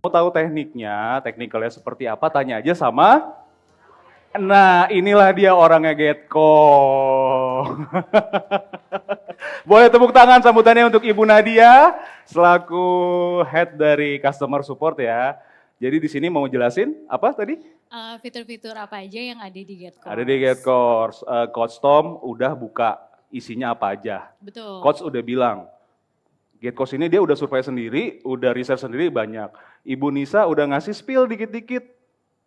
Mau tahu tekniknya, teknikalnya seperti apa, tanya aja sama. Nah, inilah dia orangnya Getco. Boleh tepuk tangan sambutannya untuk Ibu Nadia selaku head dari customer support ya. Jadi di sini mau jelasin apa tadi? Fitur-fitur apa aja yang ada di Ada di GetCourse. GetCourse. Coach Tom udah buka isinya apa aja. Betul. Coach udah bilang, GetCourse ini dia udah survei sendiri, udah riset sendiri banyak. Ibu Nisa udah ngasih spill dikit-dikit,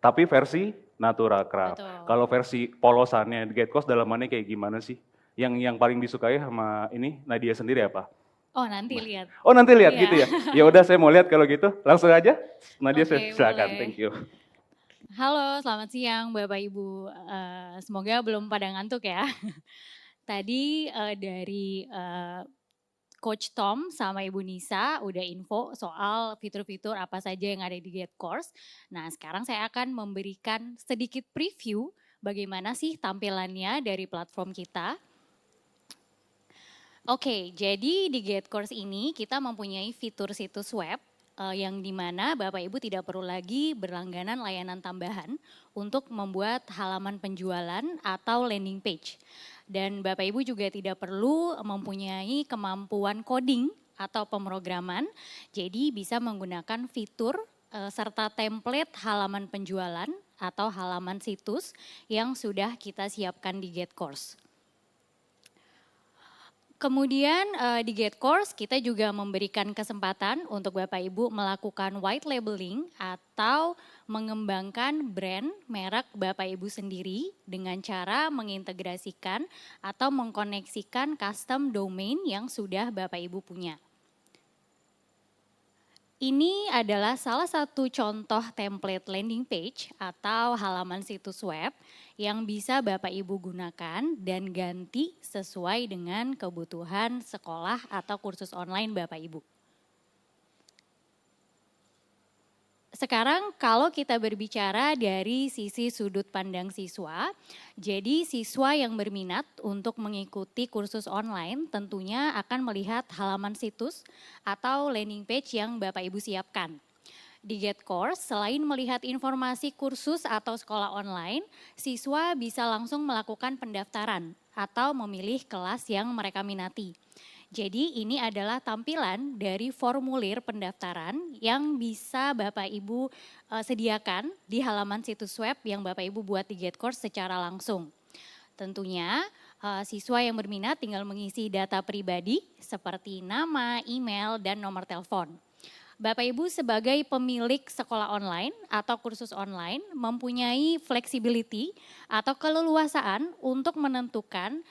tapi versi Natural Craft. Betul. Kalau versi polosannya GetCourse dalamannya kayak gimana sih? Yang paling disukai sama ini Nadia sendiri apa? Oh, nanti lihat. Oh nanti lihat Iya. gitu ya. Ya udah saya mau lihat kalau gitu. Langsung aja. Nadia Oke, silakan. boleh. Thank you. Halo, selamat siang Bapak Ibu. Semoga belum pada ngantuk ya. Tadi dari Coach Tom sama Ibu Nisa udah info soal fitur-fitur apa saja yang ada di GetCourse. Nah, sekarang saya akan memberikan sedikit preview bagaimana sih tampilannya dari platform kita. Oke, jadi di GetCourse ini kita mempunyai fitur situs web yang dimana Bapak Ibu tidak perlu lagi berlangganan layanan tambahan untuk membuat halaman penjualan atau landing page. Dan Bapak Ibu juga tidak perlu mempunyai kemampuan coding atau pemrograman, jadi bisa menggunakan fitur serta template halaman penjualan atau halaman situs yang sudah kita siapkan di GetCourse. Kemudian di GetCourse kita juga memberikan kesempatan untuk Bapak Ibu melakukan white labeling atau mengembangkan brand merek Bapak Ibu sendiri dengan cara mengintegrasikan atau mengkoneksikan custom domain yang sudah Bapak Ibu punya. Ini adalah salah satu contoh template landing page atau halaman situs web yang bisa Bapak Ibu gunakan dan ganti sesuai dengan kebutuhan sekolah atau kursus online Bapak Ibu. Sekarang kalau kita berbicara dari sisi sudut pandang siswa, jadi siswa yang berminat untuk mengikuti kursus online tentunya akan melihat halaman situs atau landing page yang Bapak Ibu siapkan. Di GetCourse, selain melihat informasi kursus atau sekolah online, siswa bisa langsung melakukan pendaftaran atau memilih kelas yang mereka minati. Jadi ini adalah tampilan dari formulir pendaftaran yang bisa Bapak Ibu sediakan di halaman situs web yang Bapak Ibu buat di GetCourse secara langsung. Tentunya siswa yang berminat tinggal mengisi data pribadi seperti nama, email, dan nomor telepon. Bapak Ibu sebagai pemilik sekolah online atau kursus online mempunyai flexibility atau keleluasaan untuk menentukan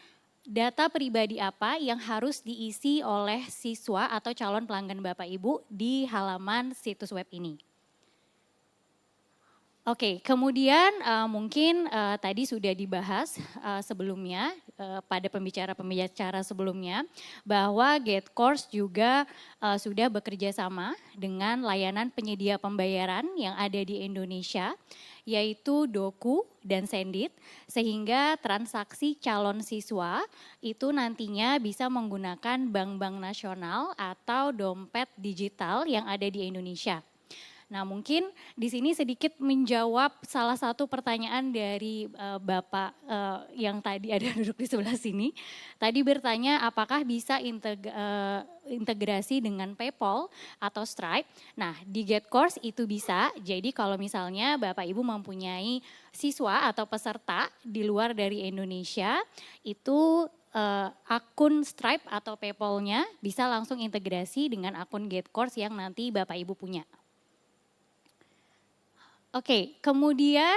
data pribadi apa yang harus diisi oleh siswa atau calon pelanggan Bapak Ibu di halaman situs web ini. Oke, kemudian mungkin tadi sudah dibahas sebelumnya pada pembicara-pembicara sebelumnya bahwa GetCourse juga sudah bekerja sama dengan layanan penyedia pembayaran yang ada di Indonesia, yaitu Doku dan Sendit, sehingga transaksi calon siswa itu nantinya bisa menggunakan bank-bank nasional atau dompet digital yang ada di Indonesia. Nah, mungkin di sini sedikit menjawab salah satu pertanyaan dari Bapak yang tadi ada duduk di sebelah sini. Tadi bertanya apakah bisa integrasi dengan PayPal atau Stripe. Nah, di GetCourse itu bisa. Jadi kalau misalnya Bapak Ibu mempunyai siswa atau peserta di luar dari Indonesia, itu akun Stripe atau PayPal-nya bisa langsung integrasi dengan akun GetCourse yang nanti Bapak Ibu punya. Oke, kemudian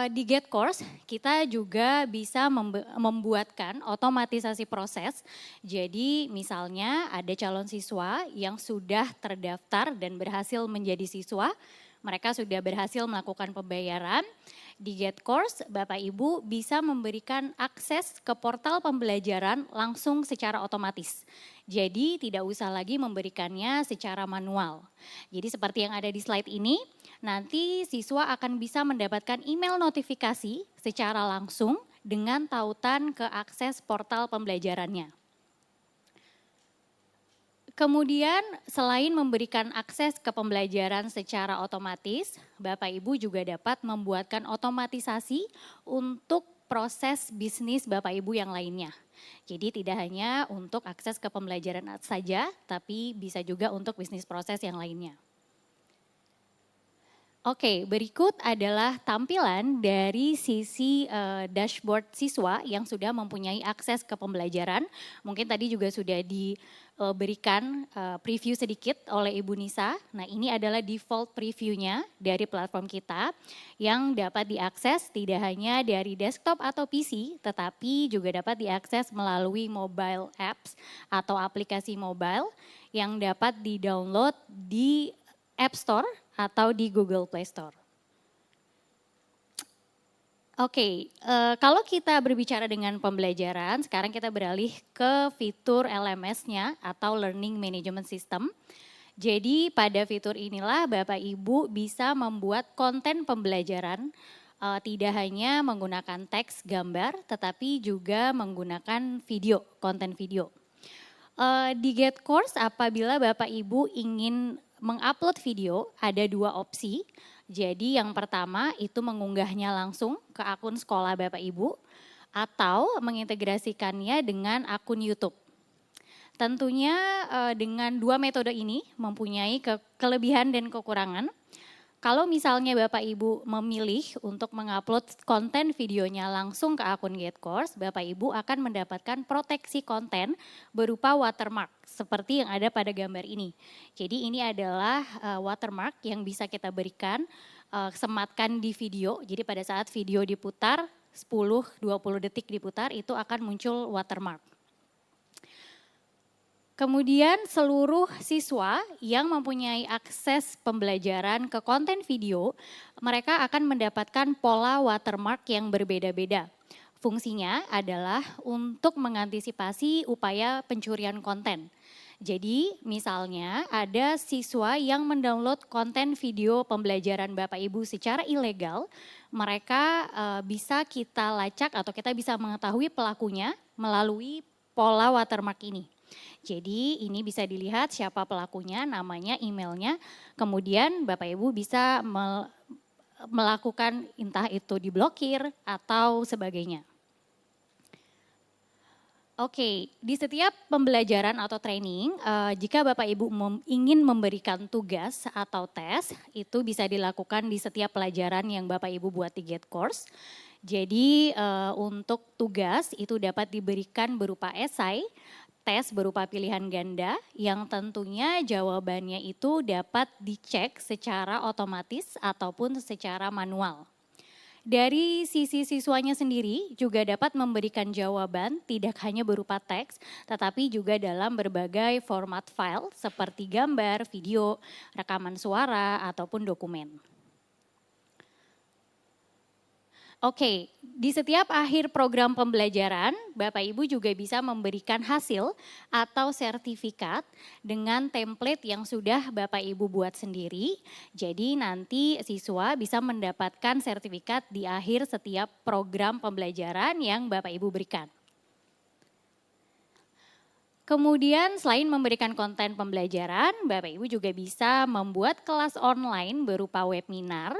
di GetCourse kita juga bisa membuatkan otomatisasi proses. Jadi misalnya ada calon siswa yang sudah terdaftar dan berhasil menjadi siswa, mereka sudah berhasil melakukan pembayaran. Di GetCourse, Bapak Ibu bisa memberikan akses ke portal pembelajaran langsung secara otomatis. Jadi tidak usah lagi memberikannya secara manual. Jadi seperti yang ada di slide ini, nanti siswa akan bisa mendapatkan email notifikasi secara langsung dengan tautan ke akses portal pembelajarannya. Kemudian selain memberikan akses ke pembelajaran secara otomatis, Bapak Ibu juga dapat membuatkan otomatisasi untuk proses bisnis Bapak Ibu yang lainnya. Jadi tidak hanya untuk akses ke pembelajaran saja, tapi bisa juga untuk bisnis proses yang lainnya. Oke, berikut adalah tampilan dari sisi dashboard siswa yang sudah mempunyai akses ke pembelajaran. Mungkin tadi juga sudah diberikan preview sedikit oleh Ibu Nisa. Nah, ini adalah default previewnya dari platform kita yang dapat diakses tidak hanya dari desktop atau PC, tetapi juga dapat diakses melalui mobile apps atau aplikasi mobile yang dapat di-download di App Store atau di Google Play Store. Oke, kalau kita berbicara dengan pembelajaran, sekarang kita beralih ke fitur LMS-nya atau Learning Management System. Jadi pada fitur inilah Bapak Ibu bisa membuat konten pembelajaran tidak hanya menggunakan teks, gambar, tetapi juga menggunakan video, konten video. Di GetCourse apabila Bapak Ibu ingin mengupload video ada 2 opsi. Jadi yang pertama itu mengunggahnya langsung ke akun sekolah Bapak Ibu atau mengintegrasikannya dengan akun YouTube. Tentunya dengan 2 metode ini mempunyai kelebihan dan kekurangan. Kalau misalnya Bapak Ibu memilih untuk mengupload konten videonya langsung ke akun GetCourse, Bapak Ibu akan mendapatkan proteksi konten berupa watermark seperti yang ada pada gambar ini. Jadi ini adalah watermark yang bisa kita berikan, sematkan di video. Jadi pada saat video diputar, 10-20 detik diputar itu akan muncul watermark. Kemudian seluruh siswa yang mempunyai akses pembelajaran ke konten video, mereka akan mendapatkan pola watermark yang berbeda-beda. Fungsinya adalah untuk mengantisipasi upaya pencurian konten. Jadi misalnya ada siswa yang mendownload konten video pembelajaran Bapak Ibu secara ilegal, mereka bisa kita lacak atau kita bisa mengetahui pelakunya melalui pola watermark ini. Jadi ini bisa dilihat siapa pelakunya, namanya, emailnya, kemudian Bapak Ibu bisa melakukan entah itu diblokir atau sebagainya. Oke, di setiap pembelajaran atau training, jika Bapak Ibu ingin memberikan tugas atau tes, itu bisa dilakukan di setiap pelajaran yang Bapak Ibu buat di GetCourse. Jadi untuk tugas itu dapat diberikan berupa esai, tes berupa pilihan ganda yang tentunya jawabannya itu dapat dicek secara otomatis ataupun secara manual. Dari sisi siswanya sendiri juga dapat memberikan jawaban tidak hanya berupa teks tetapi juga dalam berbagai format file seperti gambar, video, rekaman suara ataupun dokumen. Oke, di setiap akhir program pembelajaran, Bapak Ibu juga bisa memberikan hasil atau sertifikat dengan template yang sudah Bapak Ibu buat sendiri. Jadi nanti siswa bisa mendapatkan sertifikat di akhir setiap program pembelajaran yang Bapak Ibu berikan. Kemudian selain memberikan konten pembelajaran, Bapak Ibu juga bisa membuat kelas online berupa webinar.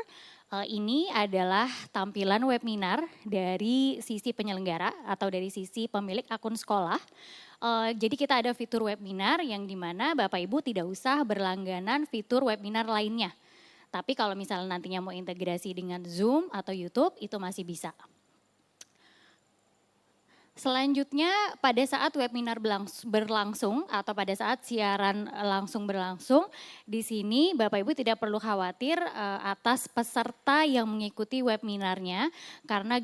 Ini adalah tampilan webinar dari sisi penyelenggara atau dari sisi pemilik akun sekolah. Jadi kita ada fitur webinar yang dimana Bapak Ibu tidak usah berlangganan fitur webinar lainnya. Tapi kalau misalnya nantinya mau integrasi dengan Zoom atau YouTube itu masih bisa. Selanjutnya pada saat webinar berlangsung atau pada saat siaran langsung berlangsung, di sini Bapak Ibu tidak perlu khawatir atas peserta yang mengikuti webinarnya karena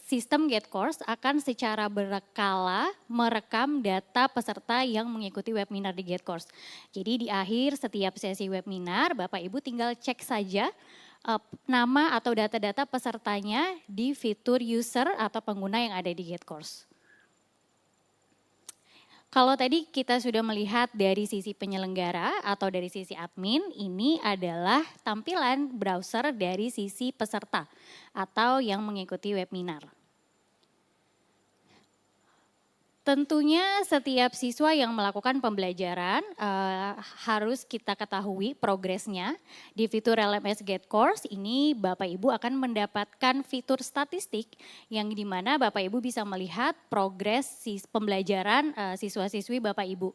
sistem GetCourse akan secara berkala merekam data peserta yang mengikuti webinar di GetCourse. Jadi di akhir setiap sesi webinar Bapak Ibu tinggal cek saja nama atau data-data pesertanya di fitur user atau pengguna yang ada di GetCourse. Kalau tadi kita sudah melihat dari sisi penyelenggara atau dari sisi admin, ini adalah tampilan browser dari sisi peserta atau yang mengikuti webinar. Tentunya setiap siswa yang melakukan pembelajaran harus kita ketahui progresnya. Di fitur LMS Get Course ini Bapak Ibu akan mendapatkan fitur statistik yang dimana Bapak Ibu bisa melihat progres pembelajaran siswa-siswi Bapak Ibu.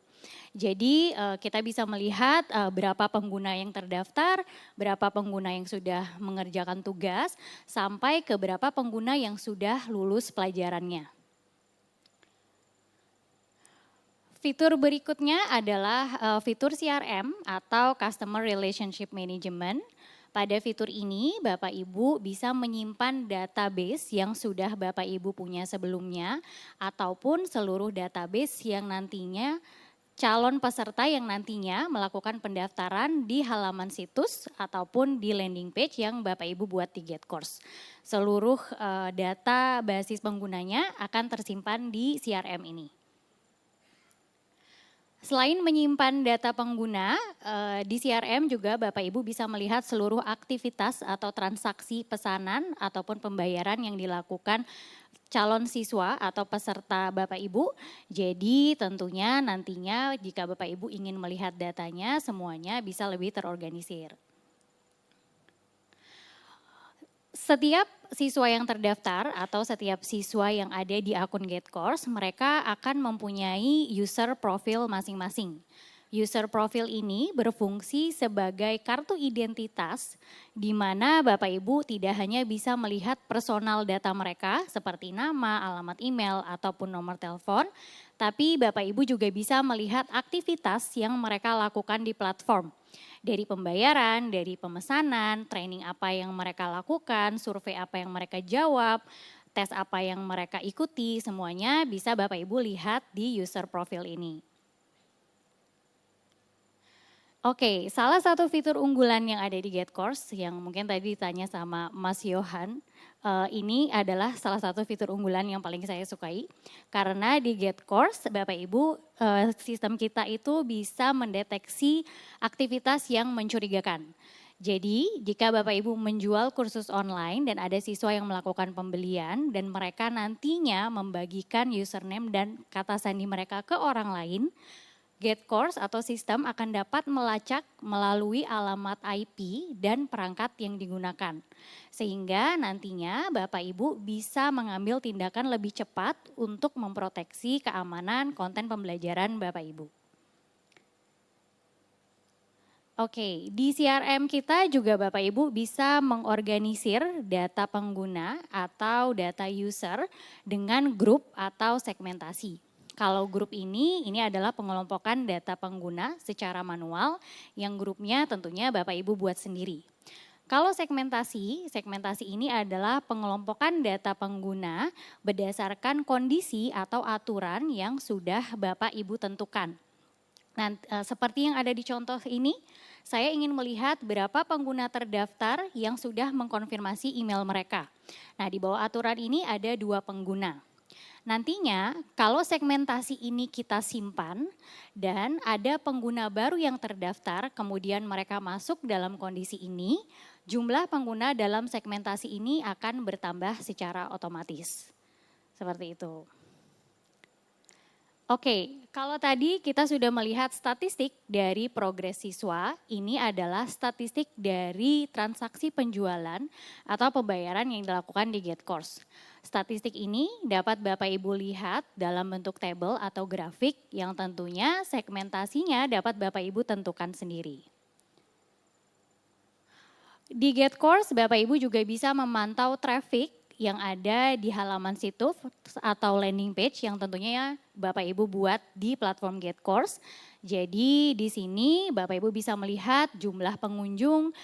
Jadi kita bisa melihat berapa pengguna yang terdaftar, berapa pengguna yang sudah mengerjakan tugas, sampai ke berapa pengguna yang sudah lulus pelajarannya. Fitur berikutnya adalah fitur CRM atau Customer Relationship Management. Pada fitur ini Bapak Ibu bisa menyimpan database yang sudah Bapak Ibu punya sebelumnya ataupun seluruh database yang nantinya calon peserta yang nantinya melakukan pendaftaran di halaman situs ataupun di landing page yang Bapak Ibu buat di Get Course. Seluruh data basis penggunanya akan tersimpan di CRM ini. Selain menyimpan data pengguna, di CRM juga Bapak Ibu bisa melihat seluruh aktivitas atau transaksi pesanan ataupun pembayaran yang dilakukan calon siswa atau peserta Bapak Ibu. Jadi tentunya nantinya jika Bapak Ibu ingin melihat datanya semuanya bisa lebih terorganisir. Setiap siswa yang terdaftar atau setiap siswa yang ada di akun Get Course, mereka akan mempunyai user profil masing-masing. User profil ini berfungsi sebagai kartu identitas di mana Bapak Ibu tidak hanya bisa melihat personal data mereka seperti nama, alamat email, ataupun nomor telepon, tapi Bapak Ibu juga bisa melihat aktivitas yang mereka lakukan di platform. Dari pembayaran, dari pemesanan, training apa yang mereka lakukan, survei apa yang mereka jawab, tes apa yang mereka ikuti, semuanya bisa Bapak Ibu lihat di user profil ini. Oke, salah satu fitur unggulan yang ada di Get Course yang mungkin tadi ditanya sama Mas Yohan, ini adalah salah satu fitur unggulan yang paling saya sukai. Karena di Get Course, Bapak Ibu, sistem kita itu bisa mendeteksi aktivitas yang mencurigakan. Jadi jika Bapak Ibu menjual kursus online dan ada siswa yang melakukan pembelian dan mereka nantinya membagikan username dan kata sandi mereka ke orang lain, Get Course atau sistem akan dapat melacak melalui alamat IP dan perangkat yang digunakan. Sehingga nantinya Bapak Ibu bisa mengambil tindakan lebih cepat untuk memproteksi keamanan konten pembelajaran Bapak Ibu. Oke, di CRM kita juga Bapak Ibu bisa mengorganisir data pengguna atau data user dengan grup atau segmentasi. Kalau grup ini adalah pengelompokan data pengguna secara manual yang grupnya tentunya Bapak Ibu buat sendiri. Kalau segmentasi ini adalah pengelompokan data pengguna berdasarkan kondisi atau aturan yang sudah Bapak Ibu tentukan. Nah, seperti yang ada di contoh ini, saya ingin melihat berapa pengguna terdaftar yang sudah mengkonfirmasi email mereka. Nah, di bawah aturan ini ada 2 pengguna. Nantinya kalau segmentasi ini kita simpan dan ada pengguna baru yang terdaftar kemudian mereka masuk dalam kondisi ini, jumlah pengguna dalam segmentasi ini akan bertambah secara otomatis. Seperti itu. Oke, kalau tadi kita sudah melihat statistik dari progres siswa, ini adalah statistik dari transaksi penjualan atau pembayaran yang dilakukan di Get Course. Statistik ini dapat Bapak Ibu lihat dalam bentuk tabel atau grafik yang tentunya segmentasinya dapat Bapak Ibu tentukan sendiri. Di Get Course Bapak Ibu juga bisa memantau traffic yang ada di halaman situs atau landing page yang tentunya Bapak Ibu buat di platform Get Course. Jadi di sini Bapak Ibu bisa melihat jumlah pengunjung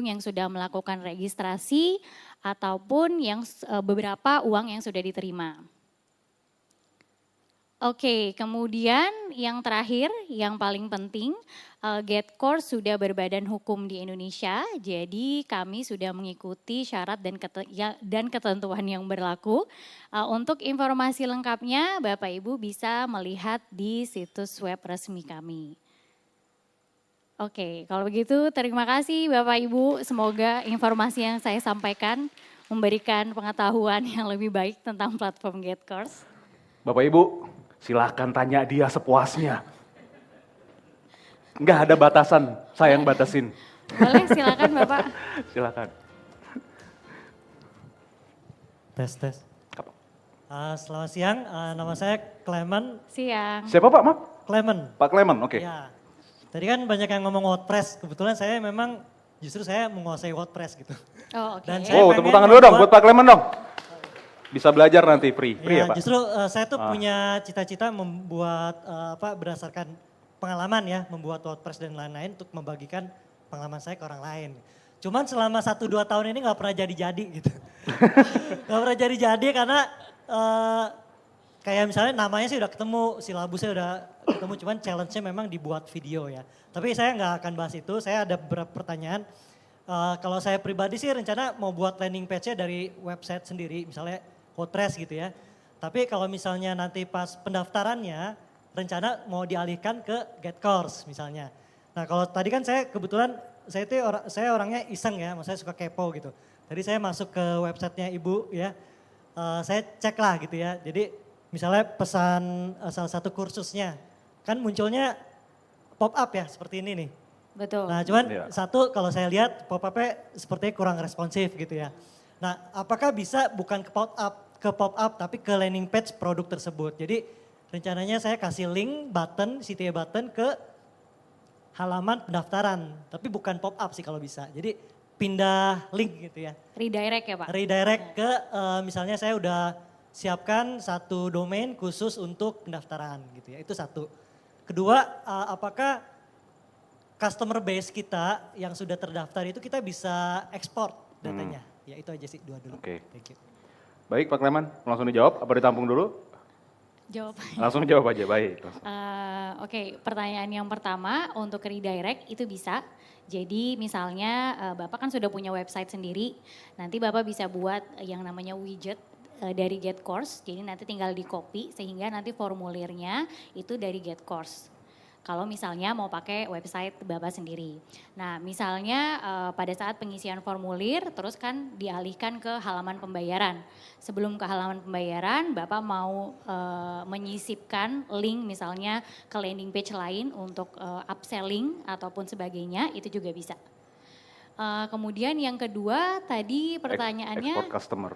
yang sudah melakukan registrasi ataupun yang beberapa uang yang sudah diterima. Oke, kemudian yang terakhir, yang paling penting, Get Course sudah berbadan hukum di Indonesia, jadi kami sudah mengikuti syarat dan ketentuan yang berlaku. Untuk informasi lengkapnya, Bapak Ibu bisa melihat di situs web resmi kami. Oke, kalau begitu terima kasih Bapak Ibu, semoga informasi yang saya sampaikan memberikan pengetahuan yang lebih baik tentang platform Get Course. Bapak Ibu, Silahkan tanya dia sepuasnya. Nggak ada batasan, saya yang batasin. Boleh, silakan Bapak. Silakan. Tes. Apa? Selamat siang, nama saya Clement. Siang. Siapa Pak, maaf? Clement. Pak Clement, oke. Ya. Tadi kan banyak yang ngomong WordPress, kebetulan saya memang justru saya menguasai WordPress gitu. Oh, oke. Dan saya Oh, pengen tepuk tangan dulu dong buat membuat- Pak Clement dong. Bisa belajar nanti free ya, Ya, Pak? justru saya tuh punya cita-cita membuat berdasarkan pengalaman ya, membuat WordPress dan lain-lain untuk membagikan pengalaman saya ke orang lain. Cuman selama 1-2 tahun ini nggak pernah jadi-jadi gitu. Nggak pernah jadi-jadi karena kayak misalnya namanya sih udah ketemu, silabusnya udah ketemu, cuman challenge-nya memang dibuat video ya. Tapi saya nggak akan bahas itu, saya ada beberapa pertanyaan. Kalau saya pribadi sih rencana mau buat landing page-nya dari website sendiri, misalnya WordPress gitu ya. Tapi kalau misalnya nanti pas pendaftarannya, rencana mau dialihkan ke GetCourse misalnya. Nah kalau tadi kan saya kebetulan, saya orangnya iseng ya, maksudnya suka kepo gitu. Tadi saya masuk ke websitenya Ibu ya, saya cek lah gitu ya. Jadi misalnya pesan salah satu kursusnya, kan munculnya pop up ya seperti ini nih. Betul. Nah cuman Iya. satu kalau saya lihat pop up-nya sepertinya kurang responsif gitu ya. Nah apakah bisa bukan ke pop up tapi ke landing page produk tersebut. Jadi rencananya saya kasih link button, CTA button ke halaman pendaftaran. Tapi bukan pop up sih kalau bisa. Jadi pindah link gitu ya. Redirect ya Pak? Redirect ke misalnya saya udah siapkan satu domain khusus untuk pendaftaran gitu ya. Itu satu. Kedua, apakah customer base kita yang sudah terdaftar itu kita bisa ekspor datanya? Ya itu aja sih, dua dulu. Oke. Thank you. Baik Pak Clement, langsung dijawab apa ditampung dulu? Jawab. Langsung jawab aja, baik. Oke, pertanyaan yang pertama untuk redirect itu bisa. Jadi misalnya Bapak kan sudah punya website sendiri, nanti Bapak bisa buat yang namanya widget dari GetCourse, jadi nanti tinggal di copy sehingga nanti formulirnya itu dari GetCourse. Kalau misalnya mau pakai website Bapak sendiri. Nah misalnya pada saat pengisian formulir terus kan dialihkan ke halaman pembayaran. Sebelum ke halaman pembayaran Bapak mau menyisipkan link misalnya ke landing page lain untuk upselling ataupun sebagainya itu juga bisa. Kemudian yang kedua tadi pertanyaannya. Export customer.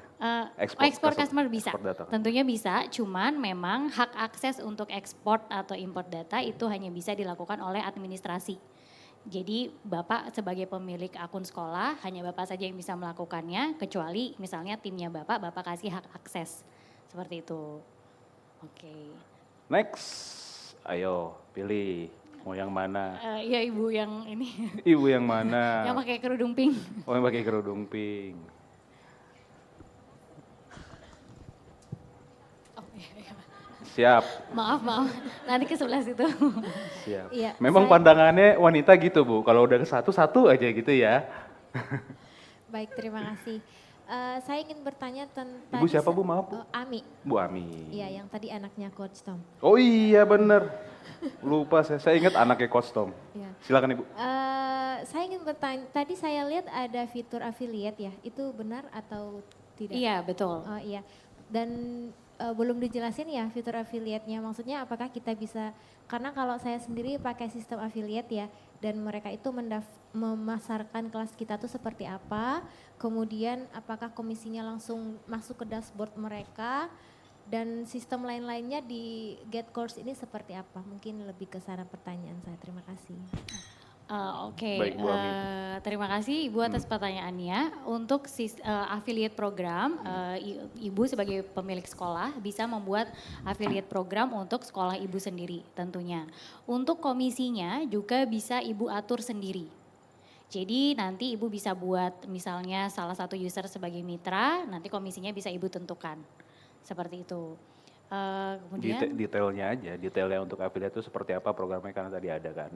Ekspor customer bisa, Export data. tentunya bisa, cuman memang hak akses untuk ekspor atau import data itu hanya bisa dilakukan oleh administrasi. Jadi Bapak sebagai pemilik akun sekolah, hanya Bapak saja yang bisa melakukannya, kecuali misalnya timnya Bapak kasih hak akses, seperti itu. Oke. Next, ayo pilih mau yang mana? Ya Ibu yang ini, Ibu yang mana? yang pakai kerudung pink. Oh yang pakai kerudung pink. Oh, iya. Siap, Maaf, nanti ke sebelah situ. siap. Iya, Memang saya- pandangannya wanita gitu Bu, kalau udah ke satu aja gitu ya. Baik, terima kasih. Saya ingin bertanya tentang... Ibu siapa, Bu? Maaf, Bu. Ami, Bu Ami. iya yang tadi anaknya Coach Tom. Oh iya bener, lupa saya ingat anaknya Coach Tom. Iya. Silakan Ibu. Saya ingin bertanya, tadi saya lihat ada fitur affiliate ya, itu benar atau tidak? Iya, betul. Oh iya, dan belum dijelasin ya fitur affiliate-nya, maksudnya apakah kita bisa, karena kalau saya sendiri pakai sistem affiliate ya, dan mereka itu memasarkan kelas kita tuh seperti apa, kemudian apakah komisinya langsung masuk ke dashboard mereka, dan sistem lain-lainnya di GetCourse ini seperti apa? Mungkin lebih ke sana pertanyaan saya, terima kasih. Oke, Baik, Bu Ami. terima kasih Ibu atas pertanyaannya. Untuk affiliate program, Ibu sebagai pemilik sekolah bisa membuat affiliate program untuk sekolah Ibu sendiri tentunya. Untuk komisinya juga bisa Ibu atur sendiri. Jadi nanti Ibu bisa buat misalnya salah satu user sebagai mitra, nanti komisinya bisa Ibu tentukan. Seperti itu. Kemudian Detailnya aja, detailnya untuk affiliate itu seperti apa programnya karena tadi ada kan.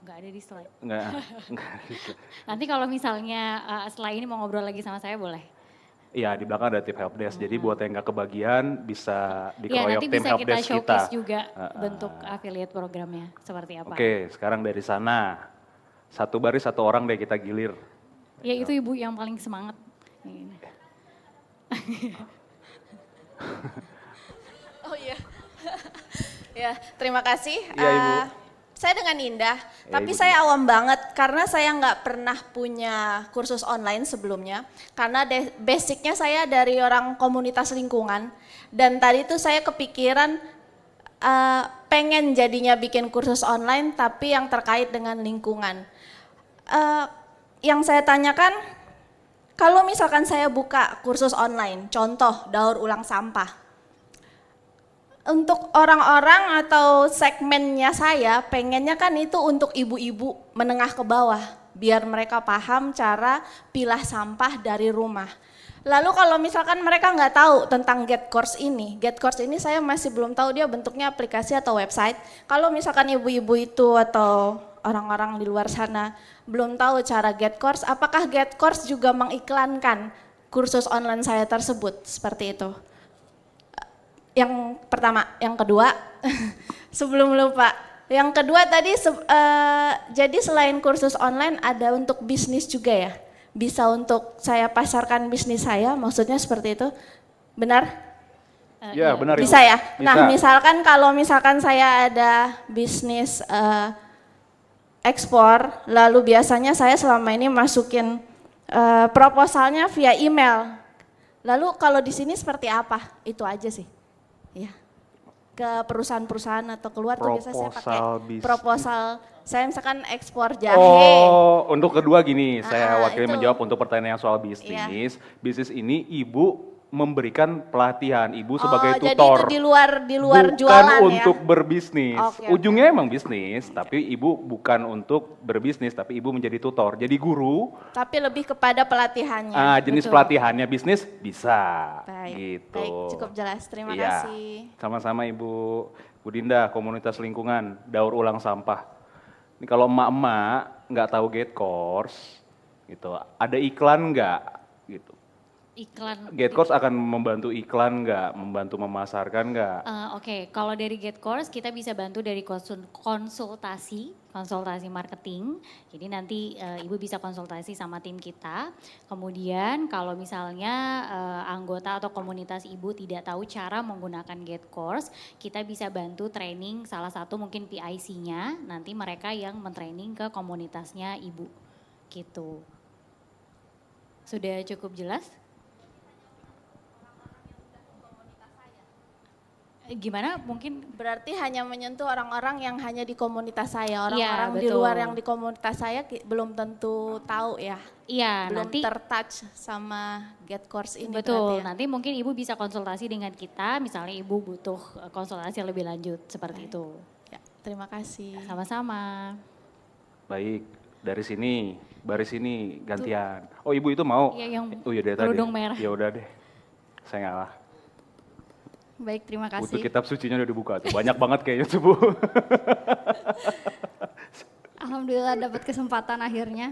nggak ada di slide. Enggak. Nanti kalau misalnya setelah ini mau ngobrol lagi sama saya boleh. Iya di belakang ada tip helpdesk, jadi buat yang nggak kebagian bisa Iya dikeroyok nanti tim bisa kita helpdesk kita. showcase juga bentuk affiliate programnya seperti apa. Oke, sekarang dari sana. Satu baris satu orang deh kita gilir. Ya itu Ibu yang paling semangat. Ini. Oh iya. Ya, terima kasih. Iya, Ibu. Saya dengan Indah, Ya, tapi Ibu saya awam banget karena saya nggak pernah punya kursus online sebelumnya. Karena basicnya saya dari orang komunitas lingkungan dan tadi tuh saya kepikiran pengen jadinya bikin kursus online tapi yang terkait dengan lingkungan. Yang saya tanyakan, kalau misalkan saya buka kursus online, contoh daur ulang sampah. Untuk orang-orang atau segmennya saya, pengennya kan itu untuk ibu-ibu menengah ke bawah, biar mereka paham cara pilah sampah dari rumah. Lalu kalau misalkan mereka nggak tahu tentang GetCourse ini saya masih belum tahu dia bentuknya aplikasi atau website. Kalau misalkan ibu-ibu itu atau orang-orang di luar sana belum tahu cara GetCourse, apakah GetCourse juga mengiklankan kursus online saya tersebut seperti itu? Yang pertama, yang kedua, sebelum lupa. Yang kedua tadi, jadi selain kursus online ada untuk bisnis juga ya? Bisa untuk saya pasarkan bisnis saya, maksudnya seperti itu, benar? Ya, benar Ibu. Bisa ya? Nah, Bisa. misalkan kalau misalkan saya ada bisnis ekspor, lalu biasanya saya selama ini masukin proposalnya via email. Lalu kalau di sini seperti apa? Itu aja sih. Ya, ke perusahaan-perusahaan atau keluar tuh biasanya saya pakai Proposal bisnis. proposal. Saya misalkan ekspor jahe. Oh, untuk kedua gini, saya wakili itu. menjawab untuk pertanyaan yang soal bisnis. Bisnis ini Ibu memberikan pelatihan, Ibu sebagai Jadi tutor. itu di luar bukan jualan untuk ya. berbisnis. Oke, Ujungnya emang bisnis, tapi Ibu bukan untuk berbisnis, tapi Ibu menjadi tutor. Jadi guru, Tapi lebih kepada pelatihannya. jenis Betul. pelatihannya bisnis bisa. Baik, Gitu. baik, cukup jelas. Terima Iya. kasih. Sama-sama Ibu Dinda, komunitas lingkungan, daur ulang sampah. Ini kalau emak-emak nggak tahu GetCourse, gitu, ada iklan nggak? Gitu. Iklan. GetCourse akan membantu iklan nggak? Membantu memasarkan nggak? Oke, kalau dari GetCourse kita bisa bantu dari konsultasi marketing. Jadi nanti Ibu bisa konsultasi sama tim kita. Kemudian kalau misalnya anggota atau komunitas Ibu tidak tahu cara menggunakan GetCourse, kita bisa bantu training salah satu mungkin PIC-nya. Nanti mereka yang mentraining ke komunitasnya Ibu. Gitu. Sudah cukup jelas? Gimana mungkin Berarti hanya menyentuh orang-orang yang hanya di komunitas saya. Iya, Orang-orang di betul. luar yang di komunitas saya belum tentu tahu ya. iya Belum nanti tertouch sama GetCourse ini betul berarti ya. nanti mungkin Ibu bisa konsultasi dengan kita misalnya Ibu butuh konsultasi lebih lanjut seperti itu. Ya, terima kasih. Sama-sama. Baik, dari sini, baris ini gantian. Oh Ibu itu mau? Iya, yang Oh iya dari tadi. kerudung merah. Ya udah deh, saya ngalah. Baik, terima Butuh kasih. kitab sucinya udah dibuka tuh, banyak banget kayaknya tuh Bu. Alhamdulillah dapat kesempatan akhirnya.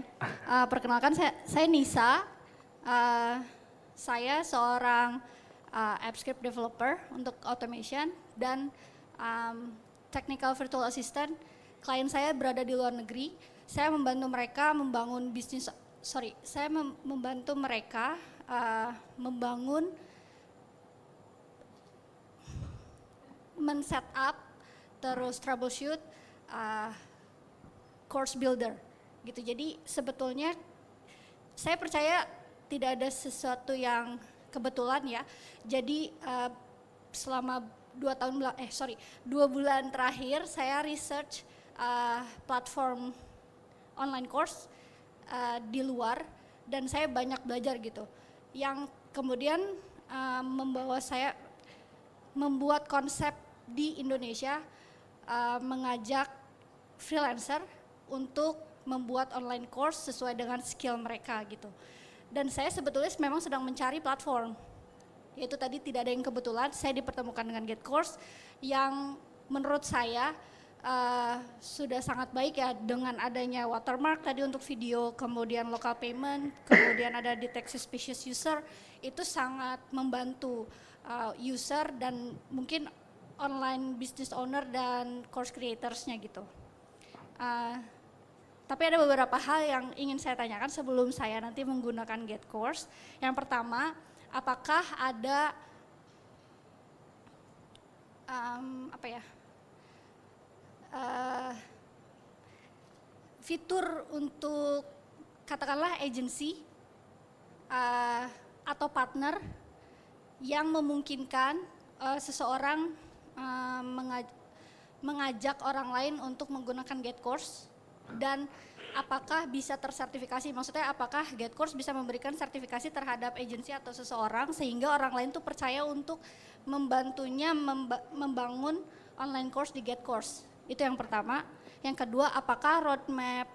Perkenalkan saya Nisa. Saya seorang AppScript developer untuk automation dan technical virtual assistant. Klien saya berada di luar negeri. Saya membantu mereka membangun bisnis. Saya membantu mereka membangun men-set up, terus troubleshoot, course builder gitu. Jadi sebetulnya saya percaya tidak ada sesuatu yang kebetulan ya. Jadi selama 2 bulan terakhir saya research platform online course di luar dan saya banyak belajar gitu. Yang kemudian membawa saya membuat konsep di Indonesia, mengajak freelancer untuk membuat online course sesuai dengan skill mereka gitu. Dan saya sebetulnya memang sedang mencari platform, yaitu tadi tidak ada yang kebetulan, saya dipertemukan dengan GetCourse yang menurut saya sudah sangat baik ya, dengan adanya watermark tadi untuk video, kemudian local payment, kemudian ada detect suspicious user, itu sangat membantu user dan mungkin online business owner dan course creatorsnya gitu. Tapi ada beberapa hal yang ingin saya tanyakan sebelum saya nanti menggunakan GetCourse. Yang pertama, apakah ada eh, fitur untuk katakanlah agency atau partner yang memungkinkan seseorang mengajak orang lain untuk menggunakan GetCourse dan apakah bisa tersertifikasi, maksudnya apakah GetCourse bisa memberikan sertifikasi terhadap agensi atau seseorang sehingga orang lain tuh percaya untuk membantunya membangun online course di GetCourse. Itu yang pertama. Yang kedua, apakah roadmap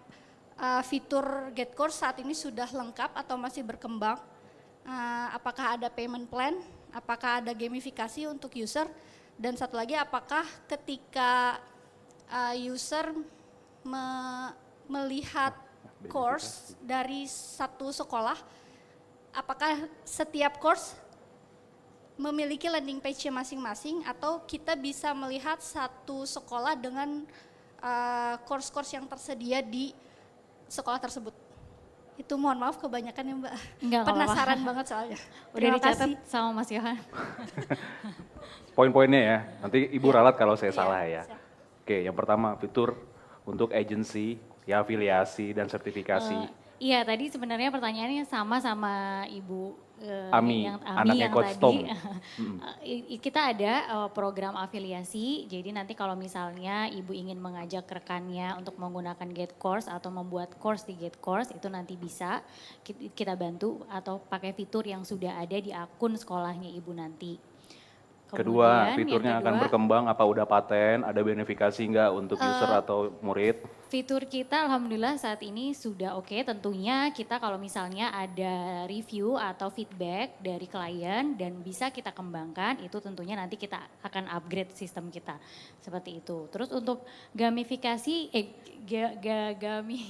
fitur GetCourse saat ini sudah lengkap atau masih berkembang? Apakah ada payment plan? Apakah ada gamifikasi untuk user? Dan satu lagi, apakah ketika user melihat course dari satu sekolah, apakah setiap course memiliki landing page-nya masing-masing atau kita bisa melihat satu sekolah dengan course-course yang tersedia di sekolah tersebut? Itu mohon maaf kebanyakan ya Mbak. Enggak, penasaran banget soalnya. Udah Terima dicatat kasih. sama Mas Yohan. Poin-poinnya ya, nanti Ibu ralat kalau saya Iya, salah ya. siap. Oke, yang pertama fitur untuk agensi, ya afiliasi dan sertifikasi. Iya, tadi sebenarnya pertanyaannya sama Ibu Ami, yang anaknya yang Coach tadi. Tom. Kita ada program afiliasi, jadi nanti kalau misalnya Ibu ingin mengajak rekannya untuk menggunakan GetCourse atau membuat course di GetCourse, itu nanti bisa kita bantu atau pakai fitur yang sudah ada di akun sekolahnya Ibu nanti. Kedua, Kemudian fiturnya yang akan kedua, berkembang apa udah paten, ada benefikasi nggak untuk user atau murid? fitur kita alhamdulillah saat ini sudah oke. Tentunya kita kalau misalnya ada review atau feedback dari klien dan bisa kita kembangkan, itu tentunya nanti kita akan upgrade sistem kita. Seperti itu. Terus untuk gamifikasi,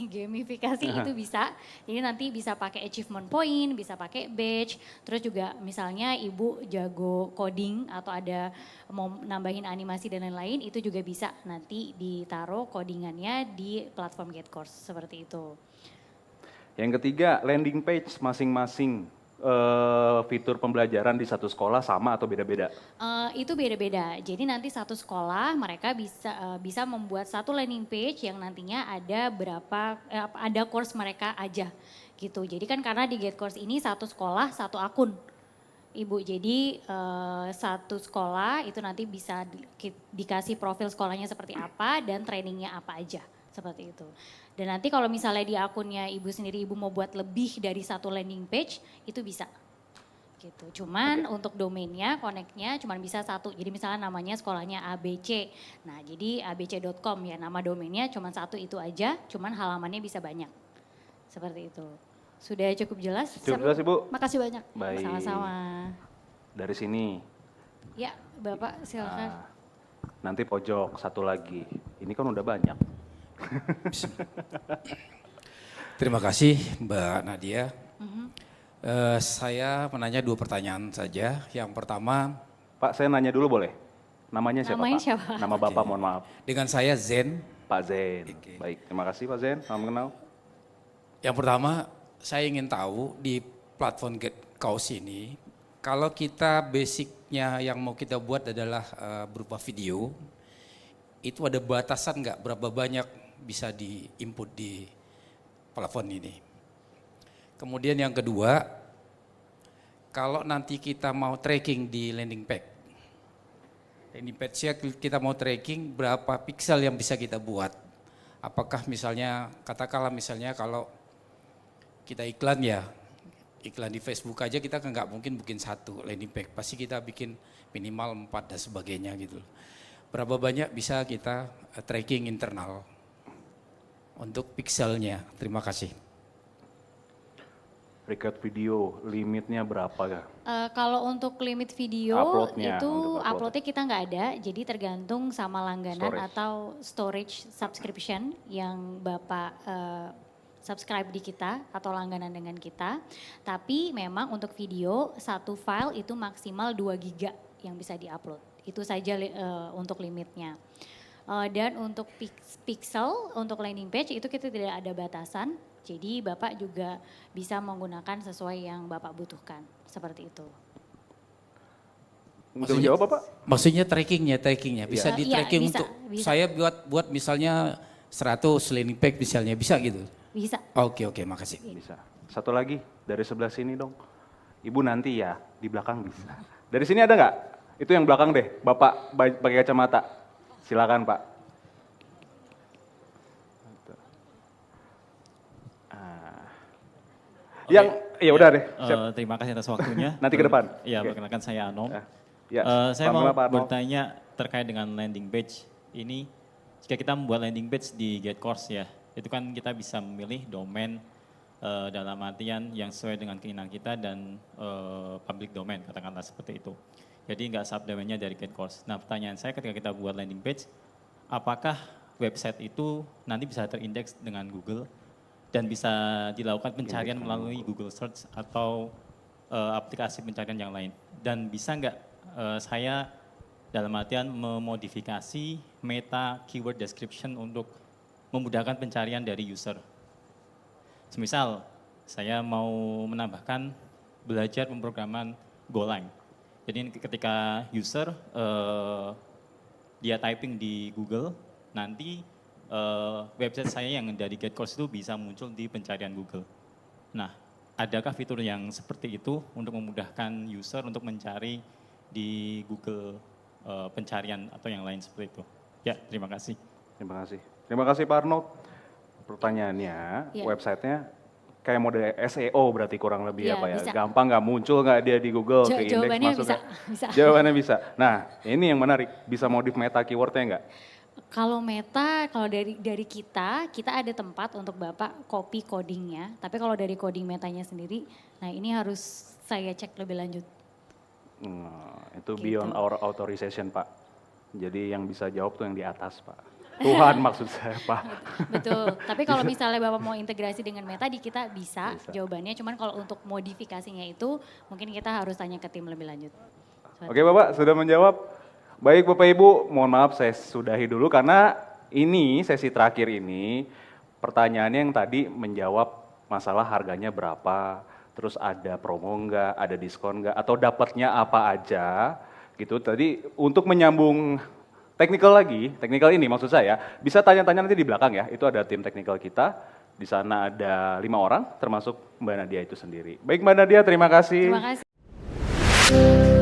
gamifikasi itu bisa. Jadi nanti bisa pakai achievement point, bisa pakai badge. Terus juga misalnya Ibu jago coding atau ada mau nambahin animasi dan lain-lain, itu juga bisa nanti ditaruh codingannya di platform GetCourse seperti itu. Yang ketiga, landing page masing-masing fitur pembelajaran di satu sekolah sama atau beda-beda? Itu beda-beda. Jadi nanti satu sekolah mereka bisa membuat satu landing page yang nantinya ada ada course mereka aja gitu. Jadi kan karena di GetCourse ini satu sekolah satu akun. Ibu, jadi satu sekolah itu nanti bisa dikasih profil sekolahnya seperti apa dan trainingnya apa aja. Seperti itu. Dan nanti kalau misalnya di akunnya Ibu sendiri, Ibu mau buat lebih dari satu landing page, itu bisa. Gitu. Cuman untuk domainnya, connect-nya cuma bisa satu. Jadi misalnya namanya sekolahnya ABC. Nah jadi abc.com ya, nama domainnya cuma satu itu aja, cuman halamannya bisa banyak. Seperti itu. Sudah cukup jelas? Cukup jelas Ibu? Makasih banyak. Baik. Sama-sama. Dari sini. Ya Bapak silakan. Nanti pojok satu lagi. Ini kan udah banyak. Terima kasih Mbak Nadia. Saya menanya 2 pertanyaan saja. Yang pertama, Pak, saya nanya dulu boleh? Namanya siapa Namanya Pak? siapa? Nama Bapak mohon maaf. dengan saya Zen. Pak Zen. Oke. Baik, terima kasih Pak Zen. Salam kenal. Yang pertama, saya ingin tahu di platform GetCourse ini, kalau kita basicnya yang mau kita buat adalah berupa video, itu ada batasan nggak berapa banyak bisa di-input di platform ini. Kemudian yang kedua, kalau nanti kita mau tracking di landing page-nya kita mau tracking berapa pixel yang bisa kita buat. Apakah misalnya, katakanlah misalnya kalau kita iklan ya, iklan di Facebook aja kita kan nggak mungkin bikin satu landing page, pasti kita bikin minimal 4 dan sebagainya gitu. Berapa banyak bisa kita tracking internal untuk pixelnya? Terima kasih. Record video, limitnya berapa ya? Kalau untuk limit video Uploadnya, itu untuk upload. uploadnya kita nggak ada, jadi tergantung sama langganan Storage. atau storage subscription yang Bapak subscribe di kita atau langganan dengan kita. Tapi memang untuk video satu file itu maksimal 2 giga yang bisa diupload. Itu saja untuk limitnya. Dan untuk pixel untuk landing page itu kita tidak ada batasan. Jadi Bapak juga bisa menggunakan sesuai yang Bapak butuhkan, seperti itu. Udah menjawab Bapak? Maksudnya trackingnya bisa Iya. di Iya, tracking bisa, untuk bisa. saya buat misalnya 100 landing page misalnya, bisa gitu? Bisa. Oke, makasih. Bisa. Satu lagi dari sebelah sini dong. Ibu nanti ya di belakang bisa. Dari sini ada nggak? Itu yang belakang deh. Bapak pakai kacamata. Silakan Pak. Yang ya udah deh. Siap. Terima kasih atas waktunya. Nanti ke depan. Ya, Oke. perkenalkan saya Anom. Ya, Saya mau selamat Pak Arno. bertanya terkait dengan landing page ini. Jika kita membuat landing page di GetCourse ya, itu kan kita bisa memilih domain dalam artian yang sesuai dengan keinginan kita dan public domain, katakanlah seperti itu. Jadi nggak subdomainnya dari GetCourse. Nah, pertanyaan saya ketika kita buat landing page, apakah website itu nanti bisa terindeks dengan Google dan bisa dilakukan pencarian melalui Google Search atau aplikasi pencarian yang lain? Dan bisa nggak saya dalam artian memodifikasi meta keyword description untuk memudahkan pencarian dari user? Semisal saya mau menambahkan belajar pemrograman Golang. Jadi ketika user dia typing di Google, nanti website saya yang dari GetCourse itu bisa muncul di pencarian Google. Nah, adakah fitur yang seperti itu untuk memudahkan user untuk mencari di Google pencarian atau yang lain seperti itu? Ya, terima kasih. Terima kasih. Terima kasih Pak Arnold. Pertanyaannya, Iya. websitenya kayak mode SEO berarti kurang lebih Iya, apa ya? bisa. Gampang nggak muncul nggak dia di Google ke indeks Jawabannya masuknya? bisa. Jawabannya bisa. Nah, ini yang menarik. Bisa modif meta keywordnya nggak? Kalau meta, kalau dari kita ada tempat untuk Bapak copy codingnya. Tapi kalau dari coding metanya sendiri, nah ini harus saya cek lebih lanjut. Itu Gitu. beyond our authorization Pak. Jadi yang bisa jawab tuh yang di atas Pak. Tuhan maksud saya Pak. Betul. Tapi kalau misalnya Bapak mau integrasi dengan meta di kita bisa Bisa. jawabannya. Cuman kalau untuk modifikasinya itu mungkin kita harus tanya ke tim lebih lanjut. Oke Bapak, sudah menjawab. Baik Bapak Ibu, mohon maaf saya sudahi dulu karena ini sesi terakhir ini pertanyaannya yang tadi menjawab masalah harganya berapa, terus ada promo enggak, ada diskon enggak, atau dapatnya apa aja gitu. Tadi untuk menyambung teknikal ini maksud saya, bisa tanya-tanya nanti di belakang ya, itu ada tim teknikal kita, di sana ada 5 orang termasuk Mbak Nadia itu sendiri. Baik Mbak Nadia, terima kasih. Terima kasih.